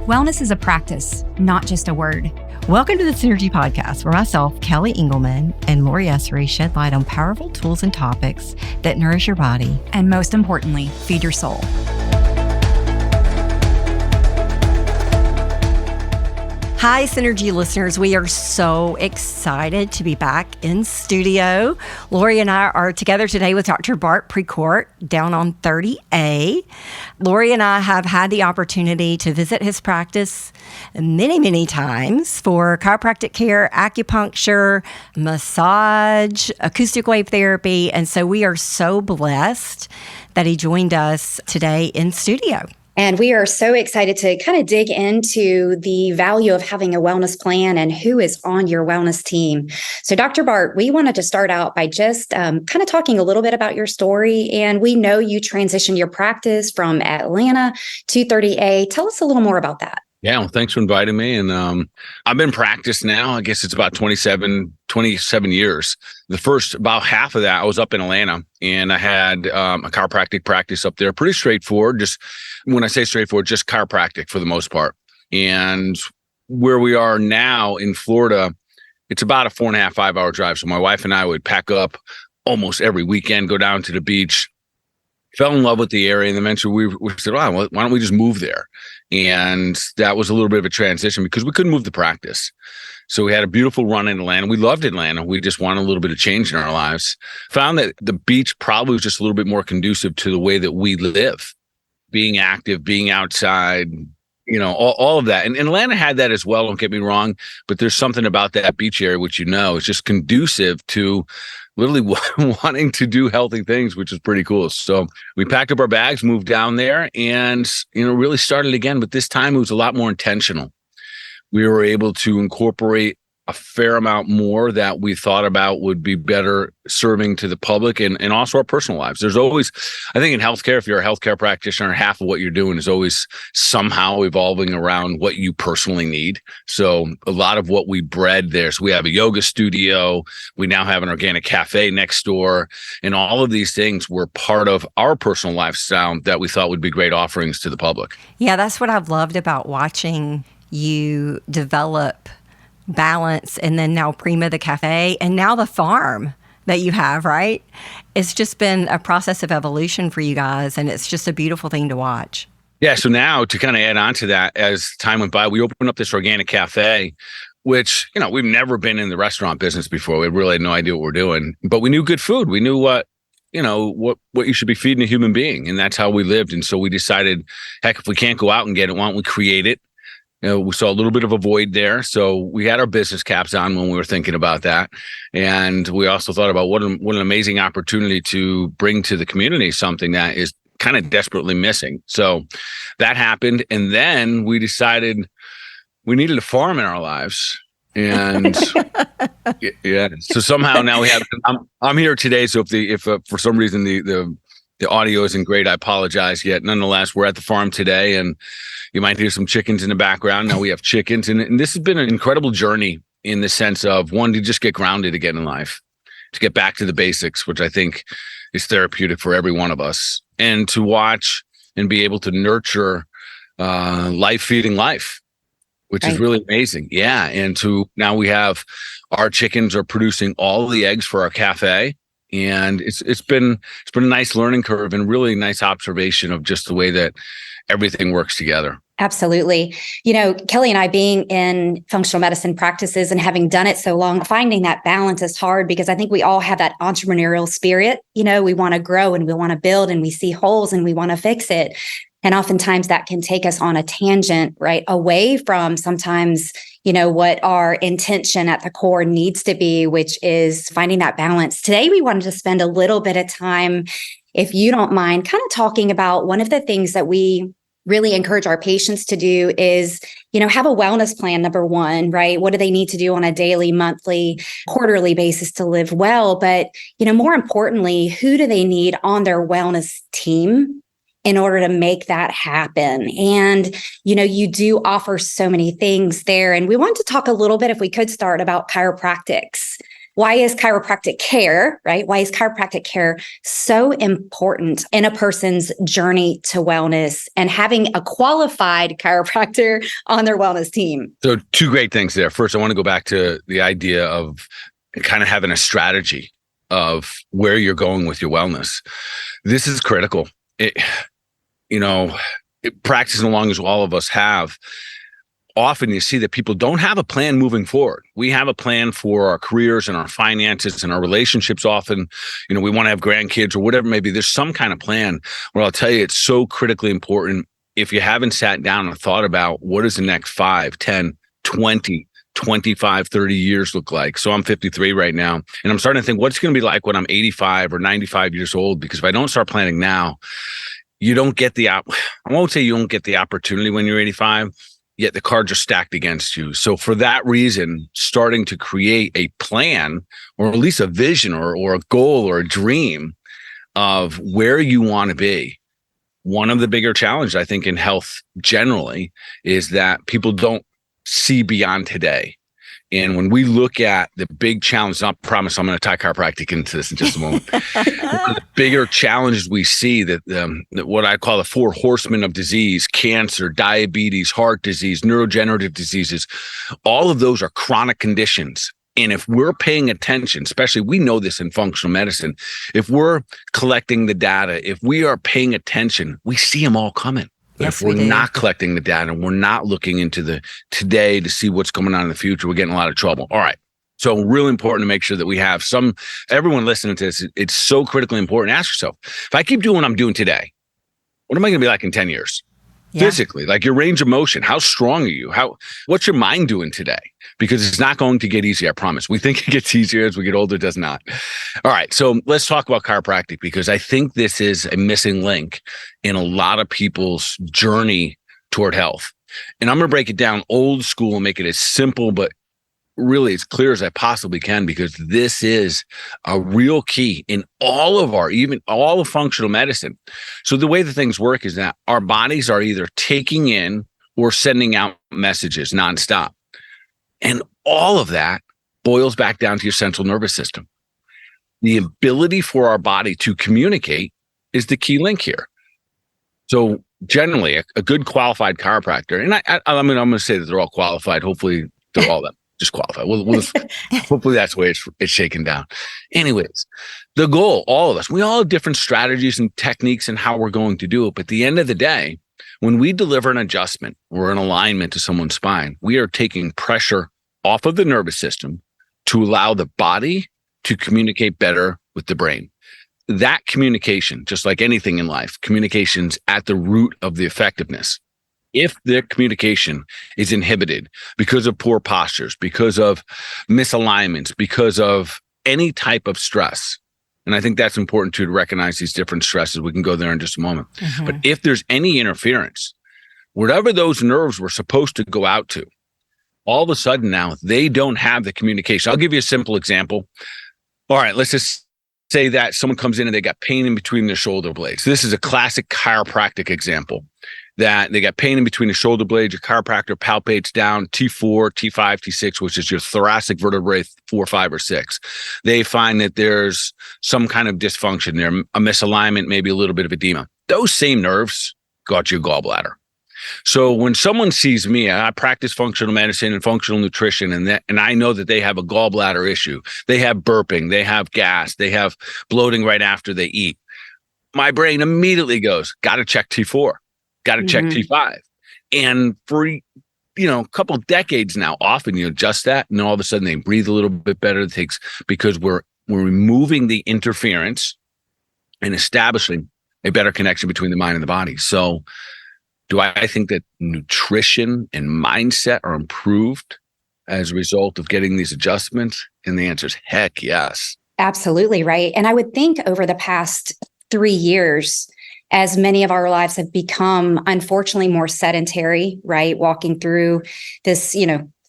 Wellness is a practice, not just a word. Welcome to the Synergy Podcast, where myself, Kelly Engelman, and Lori Essery shed light on powerful tools and topics that nourish your body. And most importantly, feed your soul. Hi, Synergy listeners. We are so excited to be back in studio. Lori and I are together today with Dr. Bart Precourt down on 30A. Lori and I have had the opportunity to visit his practice many times for chiropractic care, acupuncture, massage, acoustic wave therapy. And so we are so blessed that he joined us today in studio. And we are so excited to kind of dig into the value of having a wellness plan and who is on your wellness team. So Dr. Bart, we wanted to start out by just kind of talking a little bit about your story. And we know you transitioned your practice from Atlanta to 30A. Tell us a little more about that. Yeah, well, thanks for inviting me. And I've been practiced now, I guess it's about 27 years. The first, about half of that, I was up in Atlanta and I had a chiropractic practice up there. Pretty straightforward. Just when I say straightforward, just chiropractic for the most part. And where we are now in Florida, it's about a 4.5, 5-hour drive. So my wife and I would pack up almost every weekend, go down to the beach, fell in love with the area. And eventually we said, oh, why don't we just move there? And that was a little bit of a transition because we couldn't move the practice. So we had a beautiful run in Atlanta. We loved Atlanta. We just wanted a little bit of change in our lives. Found that the beach probably was just a little bit more conducive to the way that we live, being active, being outside, all of that. And Atlanta had that as well, don't get me wrong. But there's something about that beach area, which is just conducive to literally wanting to do healthy things, which is pretty cool. So we packed up our bags, moved down there, and really started again. But this time it was a lot more intentional. We were able to incorporate a fair amount more that we thought about would be better serving to the public and also our personal lives. There's always, I think in healthcare, if you're a healthcare practitioner, half of what you're doing is always somehow evolving around what you personally need. So a lot of what we bred there. So we have a yoga studio. We now have an organic cafe next door. And all of these things were part of our personal lifestyle that we thought would be great offerings to the public. Yeah, that's what I've loved about watching you develop balance, and then now Prima, the cafe, and now the farm that you have, right? It's just been a process of evolution for you guys, and it's just a beautiful thing to watch. Yeah, so now to kind of add on to that, as time went by, we opened up this organic cafe, which, we've never been in the restaurant business before. We really had no idea what we're doing, but we knew good food. We knew what you should be feeding a human being, and that's how we lived. And so we decided, heck, if we can't go out and get it, why don't we create it? We saw a little bit of a void there. So we had our business caps on when we were thinking about that. And we also thought about what an amazing opportunity to bring to the community something that is kind of desperately missing. So that happened. And then we decided we needed a farm in our lives. And yeah, so somehow now we have, I'm here today. So if for some reason the audio isn't great, I apologize. Yet nonetheless, we're at the farm today, and you might hear some chickens in the background. Now we have chickens, and this has been an incredible journey in the sense of, one, to just get grounded again in life, to get back to the basics, which I think is therapeutic for every one of us, and to watch and be able to nurture life feeding life, which is really amazing. Yeah, and now we have our chickens are producing all the eggs for our cafe. And it's been a nice learning curve and really nice observation of just the way that everything works together. Absolutely. Kelly and I being in functional medicine practices and having done it so long, finding that balance is hard because I think we all have that entrepreneurial spirit. We want to grow and we want to build and we see holes and we want to fix it. And oftentimes that can take us on a tangent, right, away from sometimes, what our intention at the core needs to be, which is finding that balance. Today, we wanted to spend a little bit of time, if you don't mind, kind of talking about one of the things that we really encourage our patients to do is, have a wellness plan, number one, right? What do they need to do on a daily, monthly, quarterly basis to live well? But, more importantly, who do they need on their wellness team in order to make that happen? And, you do offer so many things there. And we want to talk a little bit, if we could start, about chiropractics. why is chiropractic care, right? Why is chiropractic care so important in a person's journey to wellness and having a qualified chiropractor on their wellness team? So two great things there. First, I want to go back to the idea of kind of having a strategy of where you're going with your wellness. This is critical. Practicing along as all of us have, often you see that people don't have a plan moving forward. We have a plan for our careers and our finances and our relationships. Often, we want to have grandkids or whatever it may be. There's some kind of plan where I'll tell you it's so critically important. If you haven't sat down and thought about what does the next 5, 10, 20, 25, 30 years look like. So I'm 53 right now, and I'm starting to think what's going to be like when I'm 85 or 95 years old, because if I don't start planning now, you don't get I won't say you don't get the opportunity when you're 85, yet the cards are stacked against you. So for that reason, starting to create a plan or at least a vision or a goal or a dream of where you want to be. One of the bigger challenges, I think, in health generally is that people don't see beyond today. And when we look at the big challenge, I promise I'm going to tie chiropractic into this in just a moment. One of the bigger challenges we see that what I call the 4 horsemen of disease, cancer, diabetes, heart disease, neurodegenerative diseases, all of those are chronic conditions. And if we're paying attention, especially we know this in functional medicine, if we're collecting the data, if we are paying attention, we see them all coming. But Yes, if we're we do. not collecting the data and we're not looking into the today to see what's going on in the future, we're getting a lot of trouble. All right. So really important to make sure that we have everyone listening to this, it's so critically important. Ask yourself, if I keep doing what I'm doing today, what am I going to be like in 10 years? Yeah. Physically, like your range of motion, how strong are you? What's your mind doing today? Because it's not going to get easier, I promise. We think it gets easier as we get older, it does not. All right, so let's talk about chiropractic, because I think this is a missing link in a lot of people's journey toward health. And I'm going to break it down old school and make it as simple, but really as clear as I possibly can, because this is a real key in even all of functional medicine. So the way the things work is that our bodies are either taking in or sending out messages nonstop. And all of that boils back down to your central nervous system. The ability for our body to communicate is the key link here. So generally, a good qualified chiropractor, and I'm going to say that they're all qualified. Hopefully, they're all just qualified. Hopefully that's the way it's shaken down. Anyways, the goal, all of us, we all have different strategies and techniques and how we're going to do it. But at the end of the day, when we deliver an adjustment or an alignment to someone's spine, we are taking pressure off of the nervous system to allow the body to communicate better with the brain. That communication, just like anything in life, communication's at the root of the effectiveness. If the communication is inhibited because of poor postures, because of misalignments, because of any type of stress, and I think that's important too, to recognize these different stresses. We can go there in just a moment. Mm-hmm. But if there's any interference, whatever those nerves were supposed to go out to, all of a sudden now they don't have the communication. I'll give you a simple example. All right, let's just say that someone comes in and they got pain in between their shoulder blades. This is a classic chiropractic example. That they got pain in between the shoulder blades, your chiropractor palpates down T4, T5, T6, which is your thoracic vertebrae 4, 5, or 6. They find that there's some kind of dysfunction there, a misalignment, maybe a little bit of edema. Those same nerves go out your gallbladder. So when someone sees me, I practice functional medicine and functional nutrition, and I know that they have a gallbladder issue. They have burping, they have gas, they have bloating right after they eat. My brain immediately goes, got to check T4. Got to check T5. And for, a couple of decades now, often you adjust that and all of a sudden they breathe a little bit better. Because we're removing the interference and establishing a better connection between the mind and the body. So do I think that nutrition and mindset are improved as a result of getting these adjustments? And the answer is heck yes. Absolutely right. And I would think over the past 3 years, as many of our lives have become, unfortunately, more sedentary, right? Walking through this,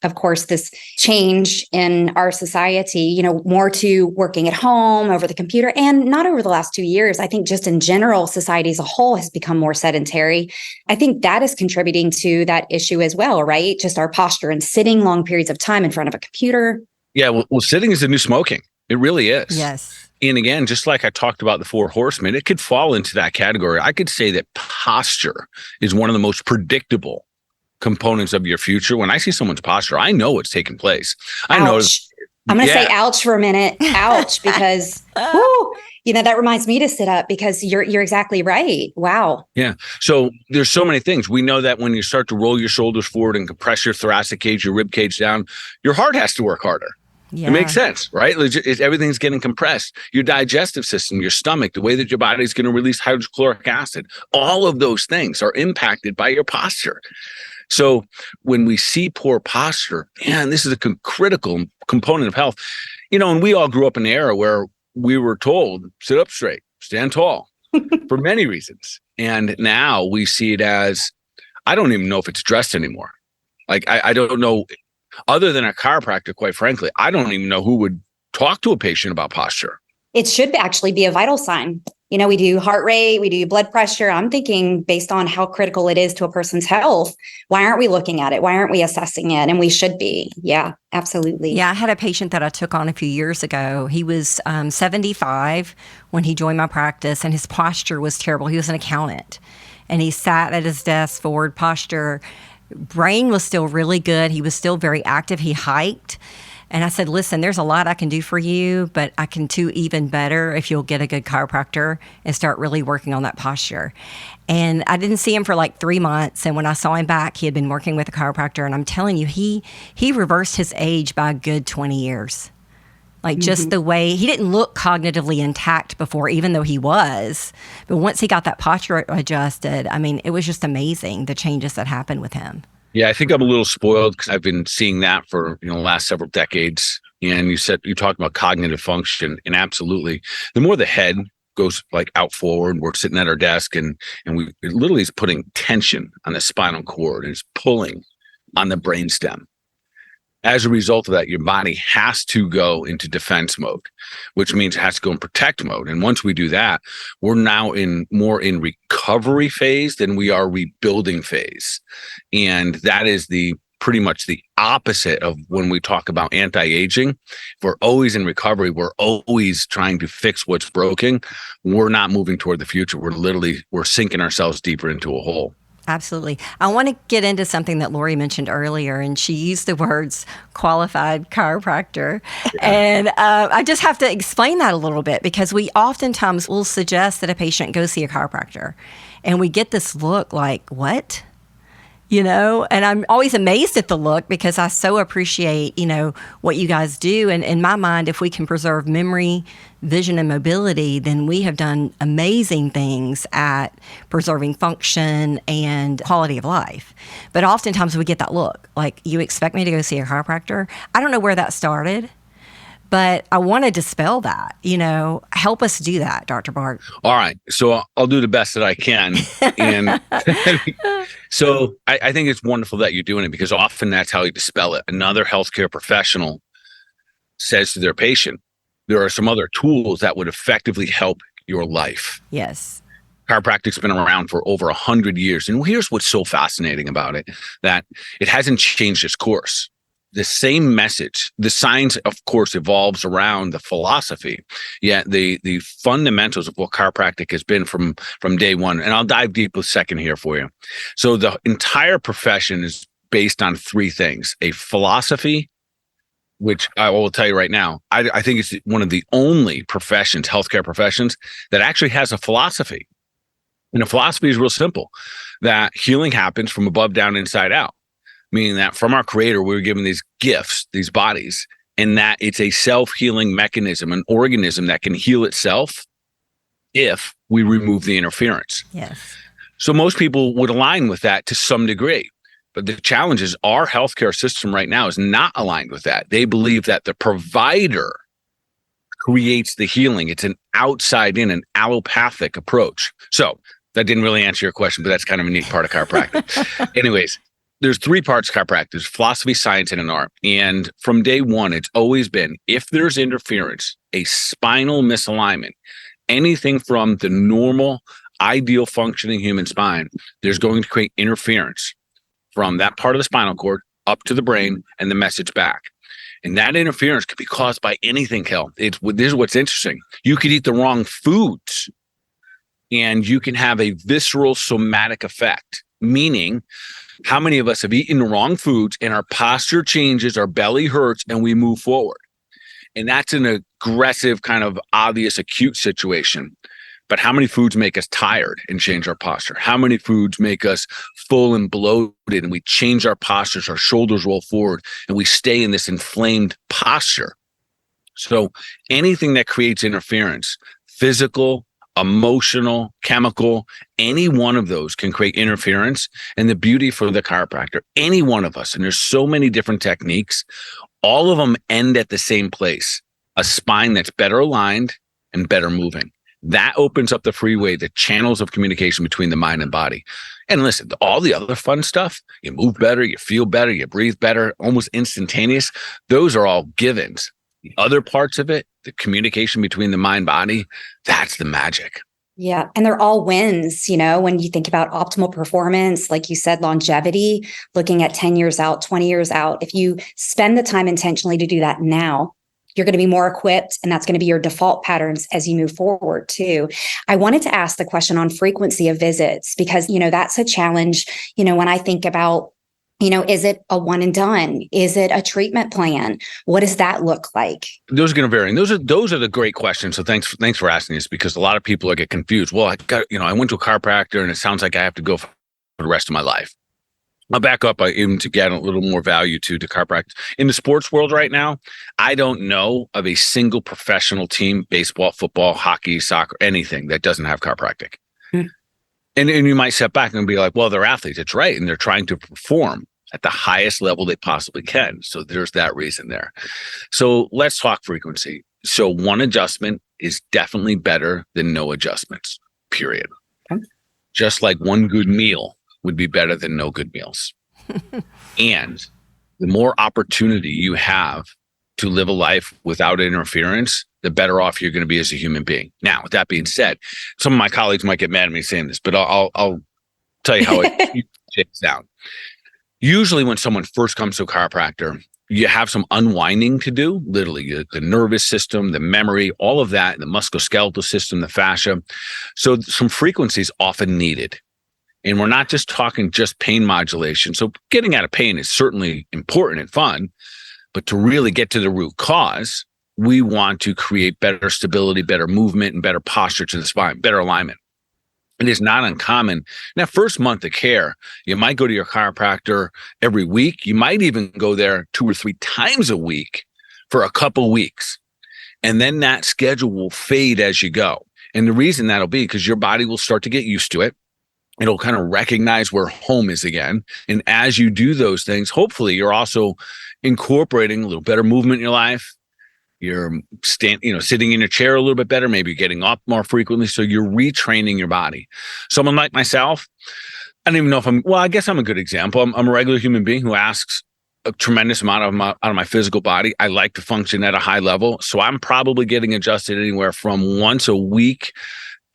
of course, this change in our society, more to working at home, over the computer, and not over the last 2 years. I think just in general, society as a whole has become more sedentary. I think that is contributing to that issue as well, right? Just our posture and sitting long periods of time in front of a computer, Yeah, well, sitting is the new smoking. It really is. Yes. And again, just like I talked about the four horsemen, it could fall into that category. I could say that posture is one of the most predictable components of your future. When I see someone's posture, I know what's taking place. I know. Ouch. I'm going to say ouch for a minute. Ouch, because whoo, that reminds me to sit up, because you're exactly right. Wow. Yeah. So there's so many things. We know that when you start to roll your shoulders forward and compress your thoracic cage, your rib cage down, your heart has to work harder. Yeah. It makes sense, right? Everything's getting compressed. Your digestive system, your stomach, the way that your body is going to release hydrochloric acid, all of those things are impacted by your posture. So when we see poor posture, man, this is a critical component of health. And we all grew up in an era where we were told, sit up straight, stand tall for many reasons. And now we see it as, I don't even know if it's addressed anymore. Like, I don't know, other than a chiropractor, quite frankly, I don't even know who would talk to a patient about posture. It should actually be a vital sign. We do heart rate, we do blood pressure. I'm thinking, based on how critical it is to a person's health, why aren't we looking at it? Why aren't we assessing it? And we should be. Yeah, absolutely. Yeah, I had a patient that I took on a few years ago. He was 75 when he joined my practice, and his posture was terrible. He was an accountant, and he sat at his desk, forward posture. Brain was still really good. He was still very active. He hiked. And I said, listen, there's a lot I can do for you, but I can do even better if you'll get a good chiropractor and start really working on that posture. And I didn't see him for like 3 months. And when I saw him back, he had been working with a chiropractor. And I'm telling you, he reversed his age by a good 20 years. Like just the way he didn't look cognitively intact before, even though he was. But once he got that posture adjusted, I mean, it was just amazing, the changes that happened with him. Yeah, I think I'm a little spoiled because I've been seeing that for the last several decades. And you talked about cognitive function, and absolutely, the more the head goes like out forward, we're sitting at our desk, and it literally is putting tension on the spinal cord, and it's pulling on the brainstem. As a result of that, your body has to go into defense mode, which means it has to go in protect mode. And once we do that, we're now more in recovery phase than we are rebuilding phase. And that is pretty much the opposite of when we talk about anti-aging. If we're always in recovery, we're always trying to fix what's broken. We're not moving toward the future. We're sinking ourselves deeper into a hole. Absolutely. I want to get into something that Lori mentioned earlier, and she used the words qualified chiropractor. Yeah. And I just have to explain that a little bit, because we oftentimes will suggest that a patient go see a chiropractor, and we get this look like, what? And I'm always amazed at the look, because I so appreciate, what you guys do. And in my mind, if we can preserve memory, vision, and mobility, then we have done amazing things at preserving function and quality of life. But oftentimes we get that look, like, you expect me to go see a chiropractor? I don't know where that started, but I want to dispel that. Help us do that, Dr. Bart. All right. So I'll do the best that I can. And so I think it's wonderful that you're doing it, because often that's how you dispel it. Another healthcare professional says to their patient, there are some other tools that would effectively help your life. Yes. Chiropractic's been around for over 100 years. And here's what's so fascinating about it, that it hasn't changed its course. The same message, the science, of course, evolves around the philosophy, yet the fundamentals of what chiropractic has been from day one. And I'll dive deep a second here for you. So the entire profession is based on three things: a philosophy, which I will tell you right now, I think it's one of the only professions, healthcare professions, that actually has a philosophy. And the philosophy is real simple, that healing happens from above down, inside out. Meaning that from our creator, we were given these gifts, these bodies, and that it's a self-healing mechanism, an organism that can heal itself if we remove the interference. Yes. So most people would align with that to some degree. But the challenge is our healthcare system right now is not aligned with that. They believe that the provider creates the healing. It's an outside in, an allopathic approach. So that didn't really answer your question, but that's kind of a neat part of chiropractic. Anyways, there's three parts of chiropractic: philosophy, science, and an art. And from day one, it's always been, if there's interference, a spinal misalignment, anything from the normal, ideal functioning human spine, there's going to create interference from that part of the spinal cord up to the brain and the message back. And that interference could be caused by anything, Kel. This is what's interesting. You could eat the wrong foods and you can have a visceral somatic effect, meaning how many of us have eaten the wrong foods and our posture changes, our belly hurts, and we move forward. And that's an aggressive, kind of obvious, acute situation. But how many foods make us tired and change our posture? How many foods make us full and bloated and we change our postures, our shoulders roll forward, and we stay in this inflamed posture? So anything that creates interference, physical, emotional, chemical, any one of those can create interference. And the beauty for the chiropractor, any one of us, and there's so many different techniques, all of them end at the same place, a spine that's better aligned and better moving. That opens up the freeway, the channels of communication between the mind and body. And listen, all the other fun stuff, you move better, you feel better, you breathe better, almost instantaneous. Those are all givens. The other parts of it, the communication between the mind body, that's the magic. Yeah. And they're all wins, when you think about optimal performance, like you said, longevity, looking at 10 years out, 20 years out. If you spend the time intentionally to do that now, you're going to be more equipped, and that's going to be your default patterns as you move forward too. I wanted to ask the question on frequency of visits, because, that's a challenge, when I think about, is it a one and done? Is it a treatment plan? What does that look like? Those are going to vary. And those are the great questions. So thanks for asking this, because a lot of people get confused. Well, I went to a chiropractor and it sounds like I have to go for the rest of my life. I'll back up even to get a little more value to chiropractic. In the sports world right now, I don't know of a single professional team, baseball, football, hockey, soccer, anything that doesn't have chiropractic. And you might step back and be like, well, they're athletes. It's right. And they're trying to perform at the highest level they possibly can. So there's that reason there. So let's talk frequency. So one adjustment is definitely better than no adjustments, period. Okay. Just like one good meal would be better than no good meals. And the more opportunity you have to live a life without interference, the better off you're going to be as a human being. Now, with that being said, some of my colleagues might get mad at me saying this, but I'll tell you how it shakes down. Usually when someone first comes to a chiropractor, you have some unwinding to do, literally the nervous system, the memory, all of that, the musculoskeletal system, the fascia. So some frequency is often needed. And we're not just talking just pain modulation. So getting out of pain is certainly important and fun, but to really get to the root cause, we want to create better stability, better movement, and better posture to the spine, better alignment. It is not uncommon. In that first month of care, you might go to your chiropractor every week. You might even go there 2 or 3 times a week for a couple weeks. And then that schedule will fade as you go. And the reason that'll be because your body will start to get used to it. It'll kind of recognize where home is again. And as you do those things, hopefully you're also incorporating a little better movement in your life. You're sitting in your chair a little bit better, maybe getting up more frequently. So you're retraining your body. Someone like myself, I don't even know if I guess I'm a good example. I'm a regular human being who asks a tremendous amount out of my physical body. I like to function at a high level. So I'm probably getting adjusted anywhere from once a week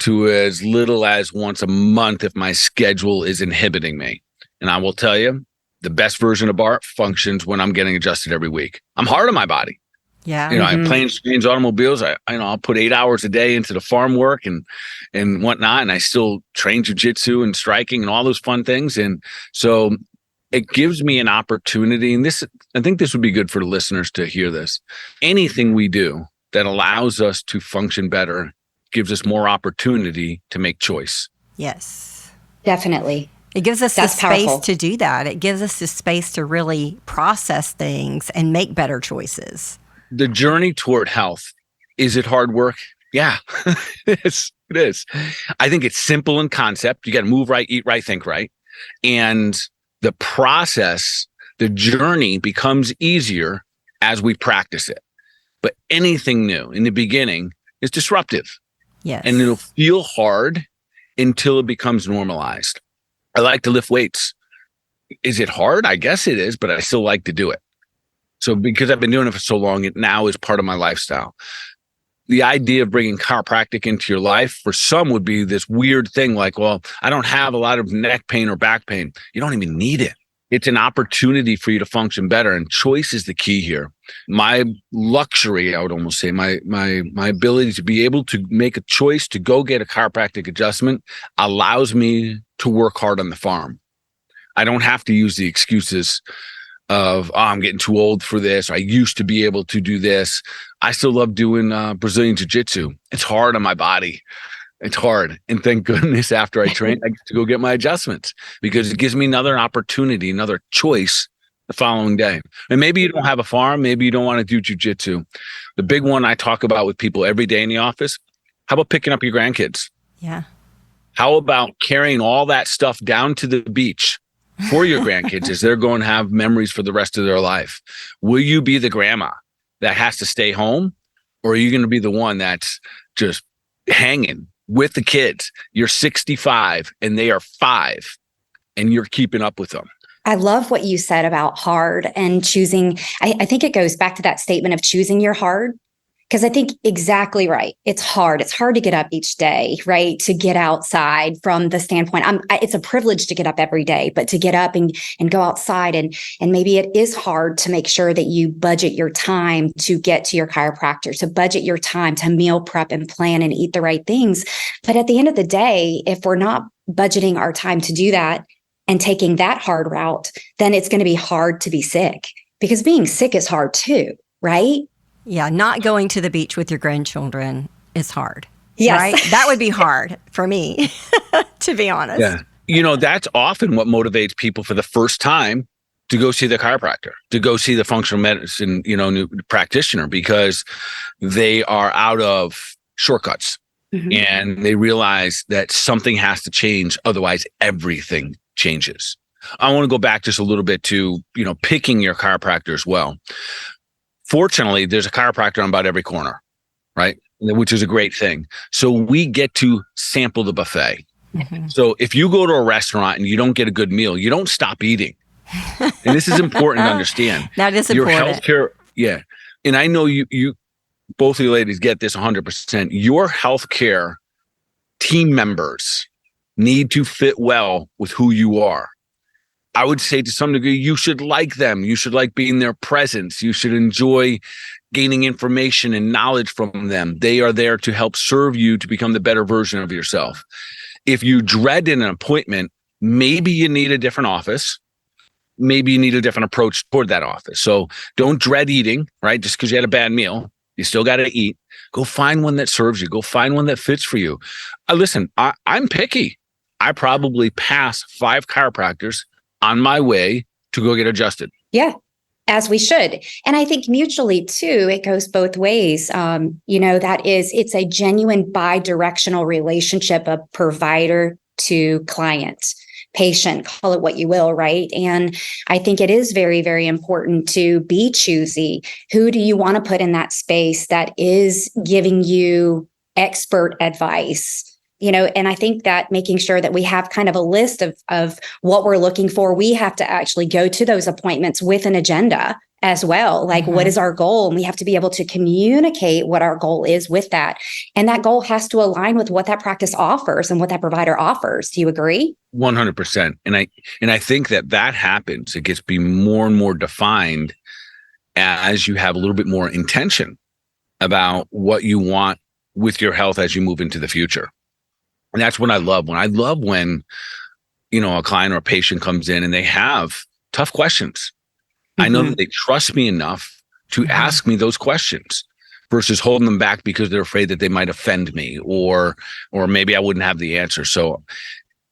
to as little as once a month if my schedule is inhibiting me. And I will tell you, the best version of Bart functions when I'm getting adjusted every week. I'm hard on my body. Yeah. I'm planes, trains, automobiles. I'll put 8 hours a day into the farm work and whatnot. And I still train jujitsu and striking and all those fun things. And so it gives me an opportunity. And I think this would be good for the listeners to hear this. Anything we do that allows us to function better gives us more opportunity to make choice. Yes. Definitely. It gives us That's the space powerful. to do that. It gives us the space to really process things and make better choices. The journey toward health, is it hard work? Yeah, it is. I think it's simple in concept. You got to move right, eat right, think right. And the process, the journey becomes easier as we practice it. But anything new in the beginning is disruptive. Yes. And it'll feel hard until it becomes normalized. I like to lift weights. Is it hard? I guess it is, but I still like to do it. So because I've been doing it for so long, it now is part of my lifestyle. The idea of bringing chiropractic into your life for some would be this weird thing like, well, I don't have a lot of neck pain or back pain. You don't even need it. It's an opportunity for you to function better. And choice is the key here. My luxury, I would almost say, my ability to be able to make a choice to go get a chiropractic adjustment allows me to work hard on the farm. I don't have to use the excuses of, I'm getting too old for this. I used to be able to do this. I still love doing Brazilian jiu-jitsu. It's hard on my body. It's hard. And thank goodness after I train, I get to go get my adjustments because it gives me another opportunity, another choice the following day. And maybe you don't have a farm. Maybe you don't want to do jiu-jitsu. The big one I talk about with people every day in the office, how about picking up your grandkids? Yeah. How about carrying all that stuff down to the beach for your grandkids as they're going to have memories for the rest of their life? Will you be the grandma that has to stay home? Or are you going to be the one that's just hanging with the kids? You're 65 and they are 5 and you're keeping up with them. I love what you said about hard and choosing. I think it goes back to that statement of choosing your hard. Because I think exactly right. It's hard. It's hard to get up each day, right? To get outside from the standpoint. It's a privilege to get up every day, but to get up and go outside and maybe it is hard to make sure that you budget your time to get to your chiropractor, to budget your time to meal prep and plan and eat the right things. But at the end of the day, if we're not budgeting our time to do that and taking that hard route, then it's going to be hard to be sick because being sick is hard too, right? Yeah, not going to the beach with your grandchildren is hard. Yes. Right? That would be hard for me, to be honest. Yeah. That's often what motivates people for the first time to go see the chiropractor, to go see the functional medicine, new practitioner, because they are out of shortcuts and they realize that something has to change. Otherwise, everything changes. I want to go back just a little bit to, picking your chiropractor as well. Fortunately, there's a chiropractor on about every corner, right? Which is a great thing. So we get to sample the buffet. Mm-hmm. So if you go to a restaurant and you don't get a good meal, you don't stop eating. And this is important to understand. That is your important. Healthcare, yeah. And I know you both of you ladies get this 100%. Your healthcare team members need to fit well with who you are. I would say to some degree, you should like them. You should like being their presence. You should enjoy gaining information and knowledge from them. They are there to help serve you to become the better version of yourself. If you dread an appointment, maybe you need a different office. Maybe you need a different approach toward that office. So don't dread eating, right? Just because you had a bad meal, you still got to eat. Go find one that serves you. Go find one that fits for you. Listen, I'm picky. I probably pass 5 chiropractors on my way to go get adjusted. Yeah, as we should. And I think mutually too, it goes both ways. It's a genuine bi-directional relationship of provider to client, patient, call it what you will, right? And I think it is very, very important to be choosy. Who do you want to put in that space that is giving you expert advice? And I think that making sure that we have kind of a list of what we're looking for, we have to actually go to those appointments with an agenda as well. Like, what is our goal? And we have to be able to communicate what our goal is with that. And that goal has to align with what that practice offers and what that provider offers. Do you agree? 100%. And I think that happens. It gets to be more and more defined as you have a little bit more intention about what you want with your health as you move into the future. And that's what I love. When a client or a patient comes in and they have tough questions. I know that they trust me enough to ask me those questions versus holding them back because they're afraid that they might offend me or maybe I wouldn't have the answer. So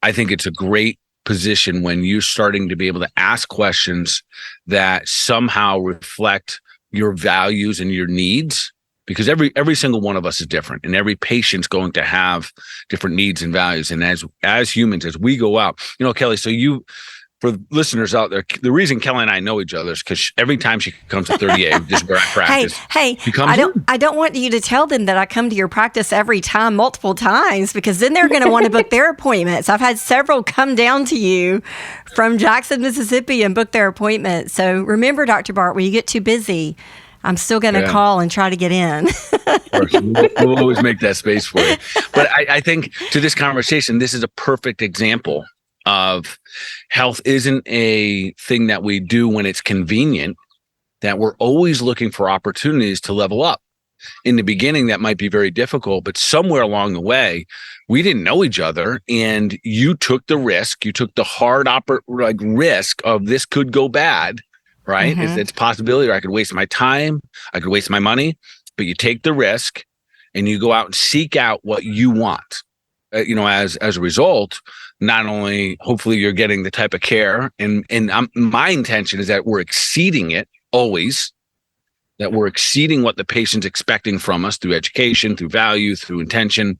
I think it's a great position when you're starting to be able to ask questions that somehow reflect your values and your needs. Because every single one of us is different, and every patient's going to have different needs and values. And as humans, as we go out, Kelly, so for listeners out there, the reason Kelly and I know each other is because every time she comes to 38, just where I practice. Hey, I don't want you to tell them that I come to your practice every time, multiple times, because then they're going to want to book their appointments. I've had several come down to you from Jackson, Mississippi, and book their appointments. So remember, Dr. Bart, when you get too busy, I'm still going to call and try to get in. Of course, we'll always make that space for you. But I think to this conversation, this is a perfect example of health isn't a thing that we do when it's convenient, that we're always looking for opportunities to level up. In the beginning, that might be very difficult, but somewhere along the way, we didn't know each other, and you took the risk. You took the hard risk of this could go bad, right? It's a possibility, or I could waste my time, I could waste my money, but you take the risk and you go out and seek out what you want. As a result, not only hopefully you're getting the type of care, and my intention is that we're exceeding it always. That we're exceeding what the patient's expecting from us through education, through value, through intention.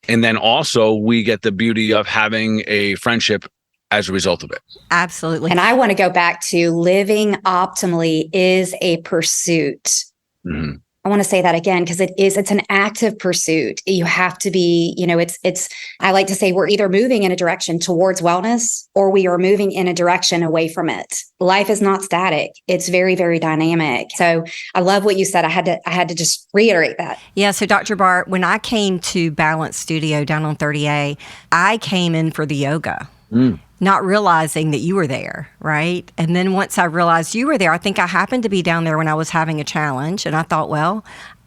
And then also we get the beauty of having a friendship as a result of it. Absolutely. And I want to go back to living optimally is a pursuit. Mm-hmm. I want to say that again, because it's an active pursuit. You have to be, I like to say we're either moving in a direction towards wellness or we are moving in a direction away from it. Life is not static. It's very, very dynamic. So I love what you said. I had to just reiterate that. Yeah. So Dr. Bart, when I came to Balance Studio down on 30A, I came in for the yoga. Not realizing that you were there, right? And then once I realized you were there, I think I happened to be down there when I was having a challenge. And I thought, well,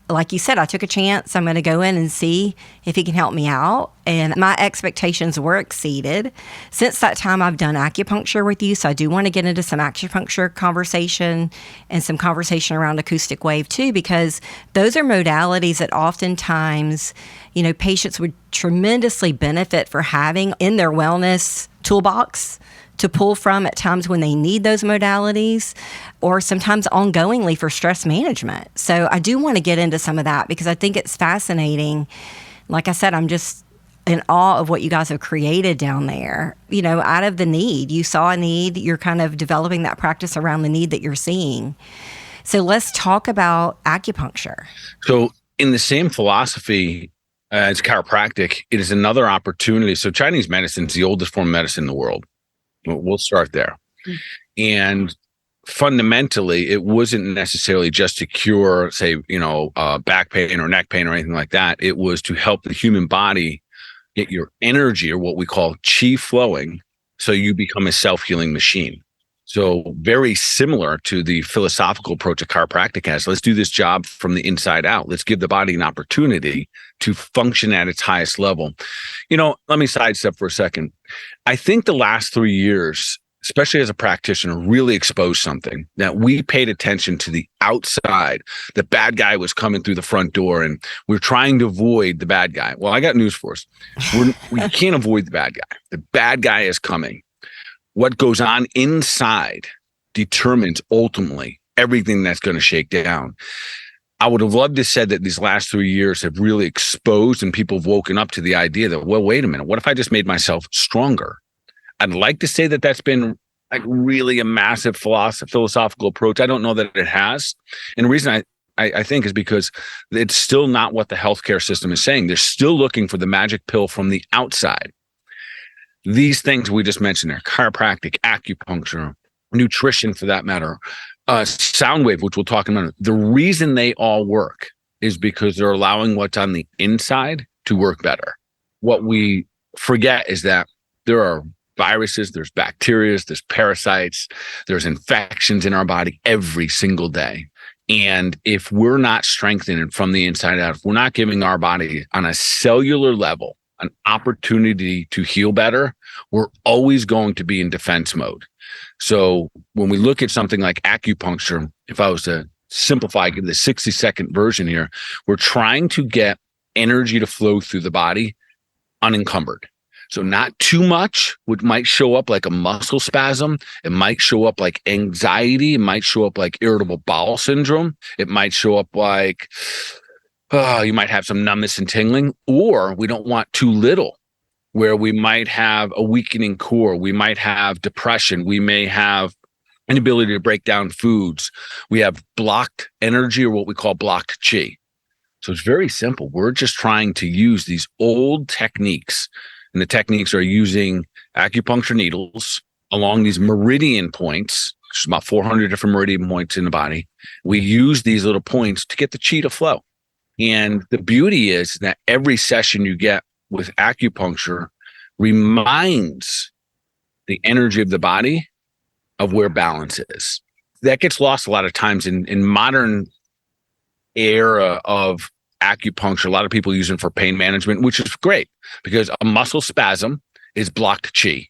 like you said, I took a chance. I'm going to go in and see if he can help me out. And my expectations were exceeded. Since that time, I've done acupuncture with you. So I do want to get into some acupuncture conversation and some conversation around acoustic wave too, because those are modalities that oftentimes, patients would tremendously benefit for having in their wellness toolbox to pull from at times when they need those modalities, or sometimes ongoingly for stress management. So I do want to get into some of that because I think it's fascinating. Like I said, I'm just in awe of what you guys have created down there. Out of the need, you saw a need, you're kind of developing that practice around the need that you're seeing. So let's talk about acupuncture. So in the same philosophy as chiropractic, it is another opportunity. So Chinese medicine is the oldest form of medicine in the world. We'll start there. And fundamentally, it wasn't necessarily just to cure, say, back pain or neck pain or anything like that. It was to help the human body get your energy, or what we call chi, flowing, so you become a self-healing machine. So very similar to the philosophical approach that chiropractic has. Let's do this job from the inside out. Let's give the body an opportunity to function at its highest level. Let me sidestep for a second. I think the last 3 years, especially as a practitioner, really exposed something that we paid attention to the outside. The bad guy was coming through the front door and we're trying to avoid the bad guy. Well, I got news for us. We can't avoid the bad guy. The bad guy is coming. What goes on inside determines ultimately everything that's going to shake down. I would have loved to said that these last 3 years have really exposed and people have woken up to the idea that, well, wait a minute, what if I just made myself stronger? I'd like to say that that's been really a massive philosophical approach. I don't know that it has. And the reason I think is because it's still not what the healthcare system is saying. They're still looking for the magic pill from the outside. These things we just mentioned there, chiropractic, acupuncture, nutrition for that matter, sound wave, which we'll talk about. The reason they all work is because they're allowing what's on the inside to work better. What we forget is that there are viruses, there's bacteria, there's parasites, there's infections in our body every single day. And if we're not strengthening from the inside out, if we're not giving our body on a cellular level an opportunity to heal better, we're always going to be in defense mode. So when we look at something like acupuncture, if I was to simplify, give the 60-second version here, we're trying to get energy to flow through the body unencumbered. So not too much, which might show up like a muscle spasm. It might show up like anxiety. It might show up like irritable bowel syndrome. It might show up like you might have some numbness and tingling, or we don't want too little, where we might have a weakening core. We might have depression. We may have an ability to break down foods. We have blocked energy, or what we call blocked chi. So it's very simple. We're just trying to use these old techniques, and the techniques are using acupuncture needles along these meridian points. There's about 400 different meridian points in the body. We use these little points to get the chi to flow. And the beauty is that every session you get with acupuncture reminds the energy of the body of where balance is. That gets lost a lot of times in modern era of acupuncture. A lot of people use it for pain management, which is great because a muscle spasm is blocked chi.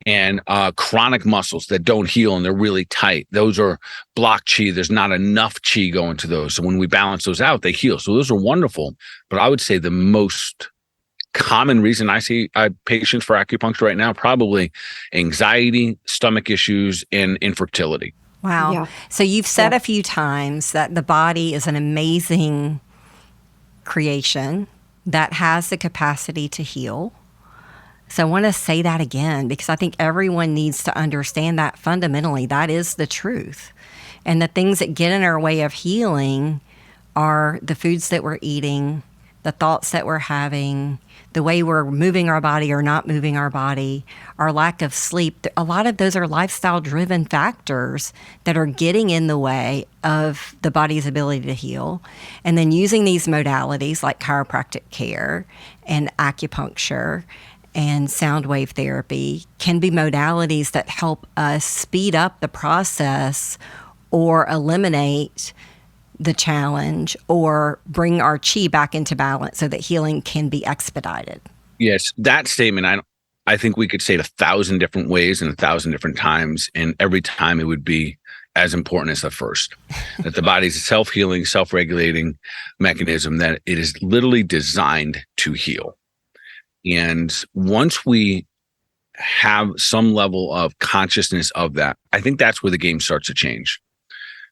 And chronic muscles that don't heal and they're really tight, those are blocked chi. There's not enough chi going to those. So when we balance those out, they heal. So those are wonderful. But I would say the most common reason I see patients for acupuncture right now, probably anxiety, stomach issues, and infertility. Wow. Yeah. So you've said a few times that the body is an amazing creation that has the capacity to heal. So I want to say that again because I think everyone needs to understand that fundamentally that is the truth. And the things that get in our way of healing are the foods that we're eating, the thoughts that we're having, the way we're moving our body or not moving our body, our lack of sleep. A lot of those are lifestyle-driven factors that are getting in the way of the body's ability to heal. And then using these modalities like chiropractic care and acupuncture and sound wave therapy can be modalities that help us speed up the process or eliminate the challenge or bring our chi back into balance so that healing can be expedited. Yes, that statement, I think we could say it 1,000 different ways and 1,000 different times. And every time it would be as important as the first, that the body's a self-healing, self-regulating mechanism, that it is literally designed to heal. And once we have some level of consciousness of that, I think that's where the game starts to change.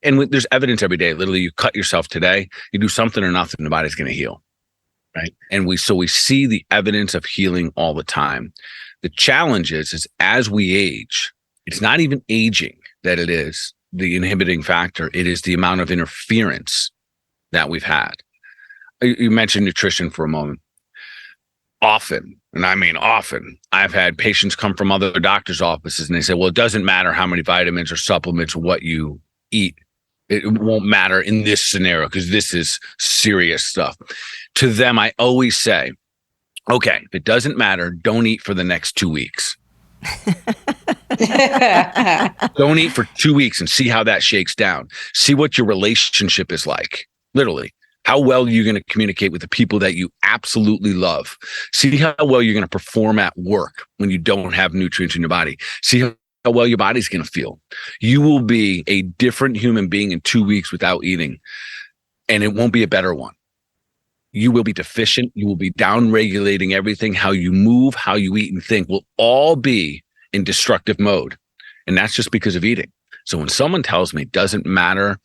And there's evidence every day. Literally, you cut yourself today, you do something or nothing, the body's going to heal, right? And we see the evidence of healing all the time. The challenge is as we age, it's not even aging that it is the inhibiting factor. It is the amount of interference that we've had. You mentioned nutrition for a moment. Often, and I mean often, I've had patients come from other doctors' offices and they say, well, it doesn't matter how many vitamins or supplements or what you eat. It won't matter in this scenario because this is serious stuff. To them, I always say, okay, if it doesn't matter, don't eat for the next 2 weeks. Don't eat for 2 weeks and see how that shakes down. See what your relationship is like, literally. How well you're going to communicate with the people that you absolutely love. See how well you're going to perform at work when you don't have nutrients in your body. See how well your body's going to feel. You will be a different human being in 2 weeks without eating, and it won't be a better one. You will be deficient. You will be down-regulating everything. How you move, how you eat and think will all be in destructive mode. And that's just because of eating. So when someone tells me it doesn't matter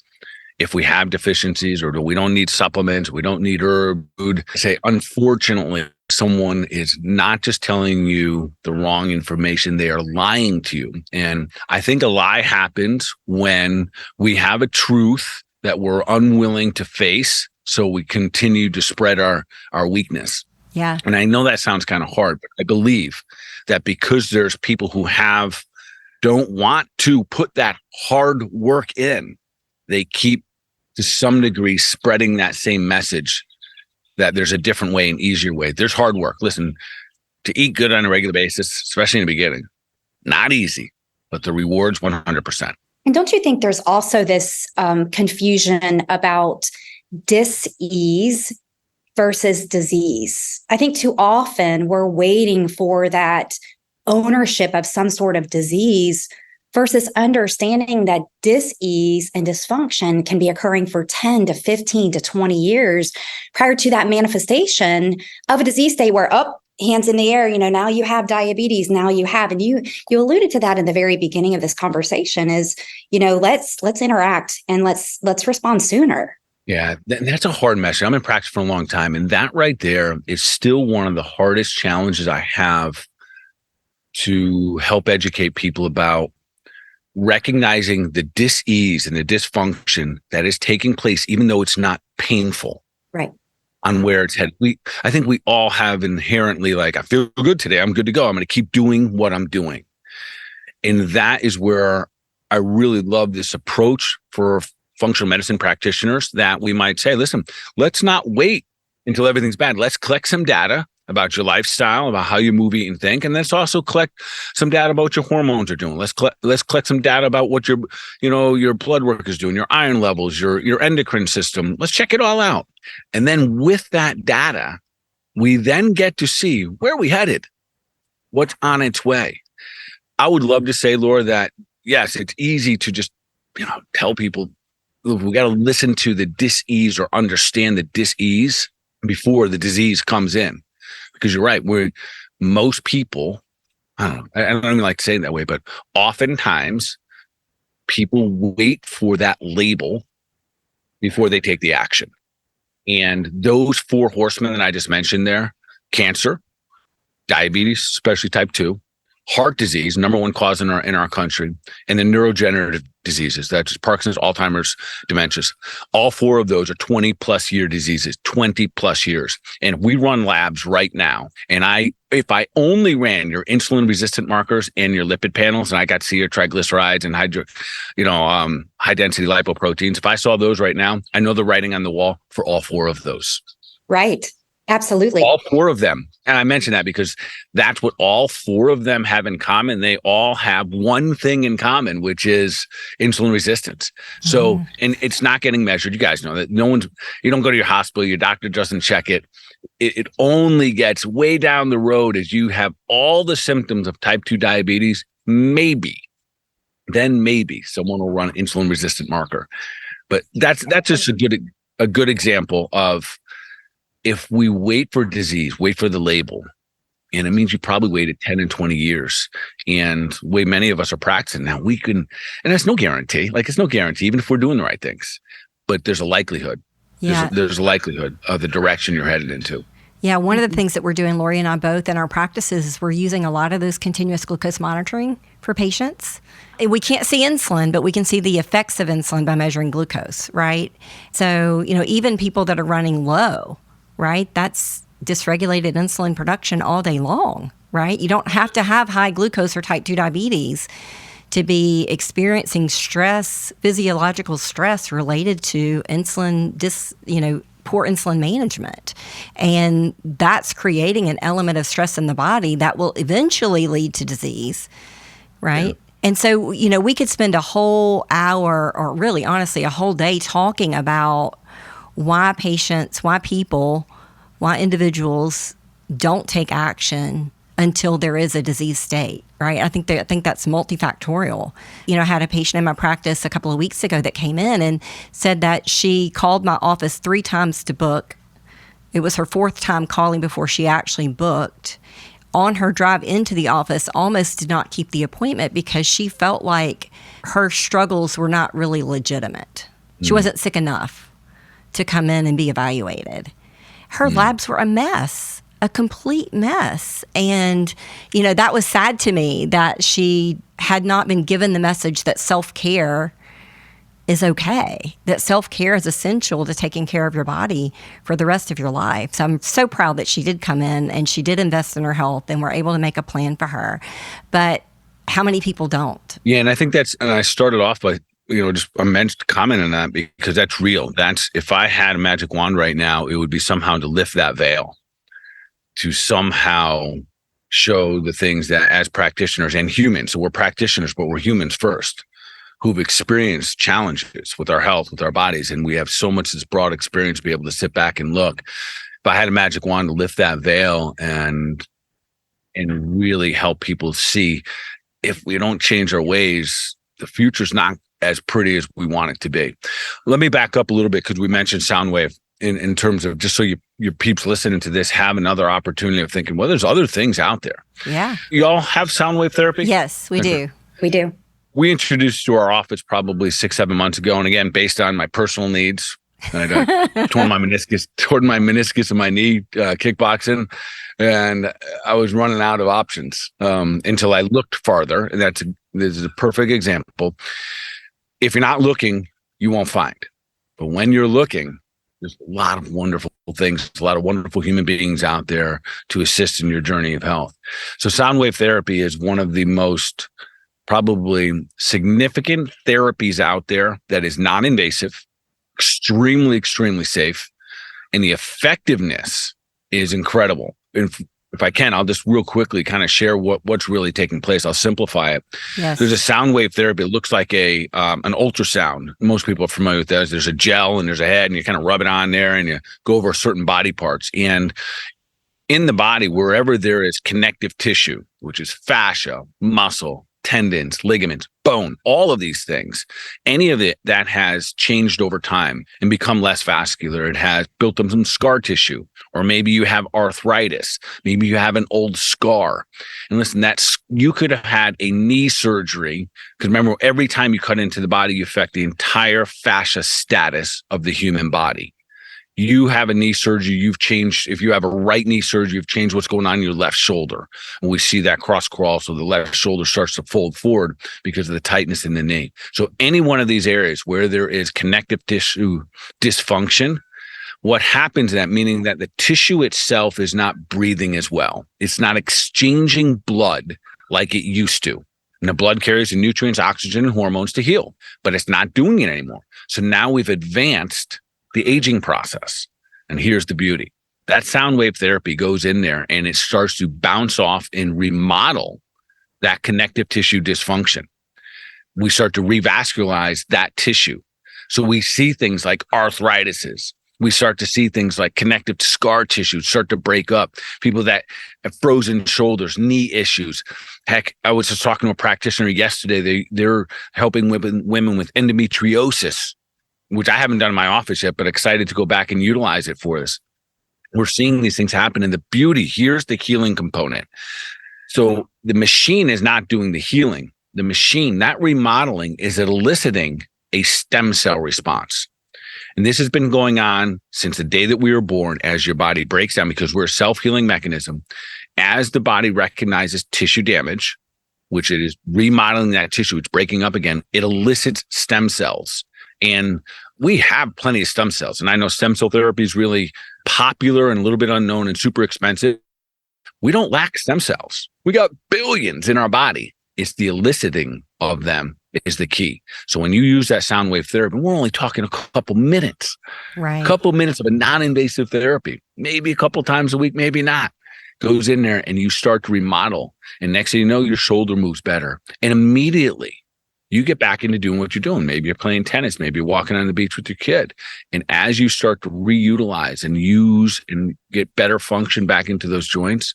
if we have deficiencies or we don't need supplements, we don't need herb food, I say, unfortunately, someone is not just telling you the wrong information, they are lying to you. And I think a lie happens when we have a truth that we're unwilling to face, so we continue to spread our weakness. Yeah. And I know that sounds kind of hard, but I believe that because there's people who don't want to put that hard work in, they keep to some degree spreading that same message that there's a different way, an easier way. There's hard work. Listen, to eat good on a regular basis, especially in the beginning, not easy, but the rewards 100%. And don't you think there's also this confusion about dis-ease versus disease? I think too often we're waiting for that ownership of some sort of disease versus understanding that dis-ease and dysfunction can be occurring for 10 to 15 to 20 years prior to that manifestation of a disease state where, hands in the air, now you have diabetes, now you have, and you alluded to that in the very beginning of this conversation is, let's interact and let's respond sooner. Yeah, that's a hard message. I'm in practice for a long time. And that right there is still one of the hardest challenges I have to help educate people about recognizing the dis-ease and the dysfunction that is taking place, even though it's not painful. Right. On where it's headed. I think we all have inherently I feel good today. I'm good to go. I'm going to keep doing what I'm doing. And that is where I really love this approach for functional medicine practitioners, that we might say, listen, let's not wait until everything's bad. Let's collect some data about your lifestyle, about how you move, eat, and think. And let's also collect some data about what your hormones are doing. Let's collect some data about what your blood work is doing, your iron levels, your endocrine system. Let's check it all out. And then with that data, we then get to see where we headed, what's on its way. I would love to say, Laura, that yes, it's easy to just, tell people, we got to listen to the dis-ease or understand the dis-ease before the disease comes in. Because you're right, most people, I don't even like saying it that way, but oftentimes people wait for that label before they take the action. And those 4 horsemen that I just mentioned there, cancer, diabetes, especially type 2, heart disease, number 1 cause in our country, and then neurodegenerative diseases, that's Parkinson's, Alzheimer's, dementias. All 4 of those are 20 plus year diseases, 20 plus years. And we run labs right now. And if I only ran your insulin resistant markers and your lipid panels, and I got to see your triglycerides and high density lipoproteins, if I saw those right now, I know the writing on the wall for all 4 of those. Right. Absolutely. All 4 of them. And I mention that because that's what all 4 of them have in common. They all have one thing in common, which is insulin resistance. So, and it's not getting measured. You guys know that you don't go to your hospital, your doctor doesn't check it. It only gets way down the road as you have all the symptoms of type 2 diabetes. Maybe someone will run an insulin resistant marker. But that's just a good example of, if we wait for disease, wait for the label, and it means you probably waited 10 and 20 years, and way many of us are practicing now, and that's no guarantee. Like, it's no guarantee, even if we're doing the right things, but there's a likelihood. Yeah. There's a likelihood of the direction you're headed into. Yeah, one of the things that we're doing, Lori and I both, in our practices is we're using a lot of those continuous glucose monitoring for patients. We can't see insulin, but we can see the effects of insulin by measuring glucose, right? So, even people that are running low, right? That's dysregulated insulin production all day long, right? You don't have to have high glucose or type 2 diabetes to be experiencing stress, physiological stress related to poor insulin management. And that's creating an element of stress in the body that will eventually lead to disease, right? Yeah. And so, we could spend a whole hour, or really honestly a whole day, talking about why individuals don't take action until there is a disease state, right? I think that's multifactorial. I had a patient in my practice a couple of weeks ago that came in and said that she called my office 3 times to book. It was her 4th time calling before she actually booked. On her drive into the office, almost did not keep the appointment because she felt like her struggles were not really legitimate. She wasn't sick enough to come in and be evaluated. Her labs were a mess, a complete mess. And, that was sad to me that she had not been given the message that self-care is okay, that self-care is essential to taking care of your body for the rest of your life. So I'm so proud that she did come in and she did invest in her health and we're able to make a plan for her. But how many people don't? Yeah, and I think and I started off by just a mentioned comment on that because that's real. If I had a magic wand right now, it would be somehow to lift that veil, to somehow show the things that as practitioners and humans, so we're practitioners, but we're humans first, who've experienced challenges with our health, with our bodies, and we have so much this broad experience to be able to sit back and look. If I had a magic wand to lift that veil and really help people see, if we don't change our ways, the future's not as pretty as we want it to be. Let me back up a little bit because we mentioned sound wave in terms of, just so your peeps listening to this have another opportunity of thinking, well, there's other things out there. Yeah. You all have sound wave therapy? Yes, we do. We do. We introduced to our office probably 6-7 months ago. And again, based on my personal needs, I torn my meniscus in my knee, kickboxing, and I was running out of options until I looked farther. And this is a perfect example. If you're not looking, you won't find. But when you're looking, there's a lot of wonderful things, a lot of wonderful human beings out there to assist in your journey of health. So sound wave therapy is one of the most probably significant therapies out there that is non-invasive, extremely, extremely safe. And the effectiveness is incredible. And if I can, I'll just real quickly kind of share what's really taking place. I'll simplify it. Yes. There's a sound wave therapy. It looks like an ultrasound. Most people are familiar with that. There's a gel and there's a head, and you kind of rub it on there and you go over certain body parts. And in the body, wherever there is connective tissue, which is fascia, muscle, tendons, ligaments, bone, all of these things, any of it that has changed over time and become less vascular, it has built up some scar tissue, or maybe you have arthritis, maybe you have an old scar. And listen, you could have had a knee surgery, because remember, every time you cut into the body, you affect the entire fascia status of the human body. You have a knee surgery, you've changed. If you have a right knee surgery, you've changed what's going on in your left shoulder. And we see that cross crawl. So the left shoulder starts to fold forward because of the tightness in the knee. So any one of these areas where there is connective tissue dysfunction, what happens that, meaning that the tissue itself is not breathing as well. It's not exchanging blood like it used to. And the blood carries the nutrients, oxygen, and hormones to heal, but it's not doing it anymore. So now we've advanced the aging process. And here's the beauty. That sound wave therapy goes in there and it starts to bounce off and remodel that connective tissue dysfunction. We start to revascularize that tissue. So we see things like arthritises. We start to see things like connective scar tissue start to break up. People that have frozen shoulders, knee issues. Heck, I was just talking to a practitioner yesterday. They're helping women with endometriosis, which I haven't done in my office yet, but excited to go back and utilize it for this. We're seeing these things happen. And the beauty, here's the healing component. So the machine is not doing the healing. The machine, that remodeling, is eliciting a stem cell response. And this has been going on since the day that we were born, as your body breaks down, because we're a self-healing mechanism. As the body recognizes tissue damage, which it is remodeling that tissue, it's breaking up again, it elicits stem cells. And we have plenty of stem cells. And I know stem cell therapy is really popular and a little bit unknown and super expensive. We don't lack stem cells. We got billions in our body. It's the eliciting of them is the key. So when you use that sound wave therapy, we're only talking a couple minutes, Right. a couple minutes of a non-invasive therapy, maybe a couple times a week, maybe not. Goes in there and you start to remodel. And next thing you know, your shoulder moves better. And immediately, you get back into doing what you're doing. Maybe you're playing tennis. Maybe you're walking on the beach with your kid. And as you start to reutilize and use and get better function back into those joints,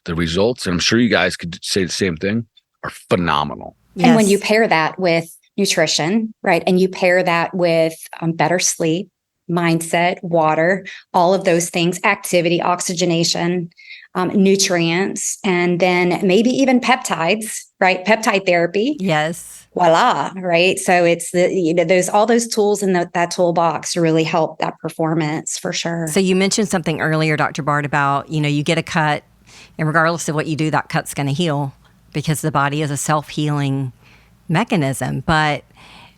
the results, and I'm sure you guys could say the same thing, are phenomenal. Yes. And when you pair that with nutrition, right, and you pair that with better sleep, mindset, water, all of those things, activity, oxygenation, nutrients, and then maybe even peptides, right? Peptide therapy. Yes. Voila, right? So it's all those tools in that toolbox to really help that performance for sure. So you mentioned something earlier, Dr. Bart, about, you get a cut, and regardless of what you do, that cut's going to heal because the body is a self-healing mechanism. But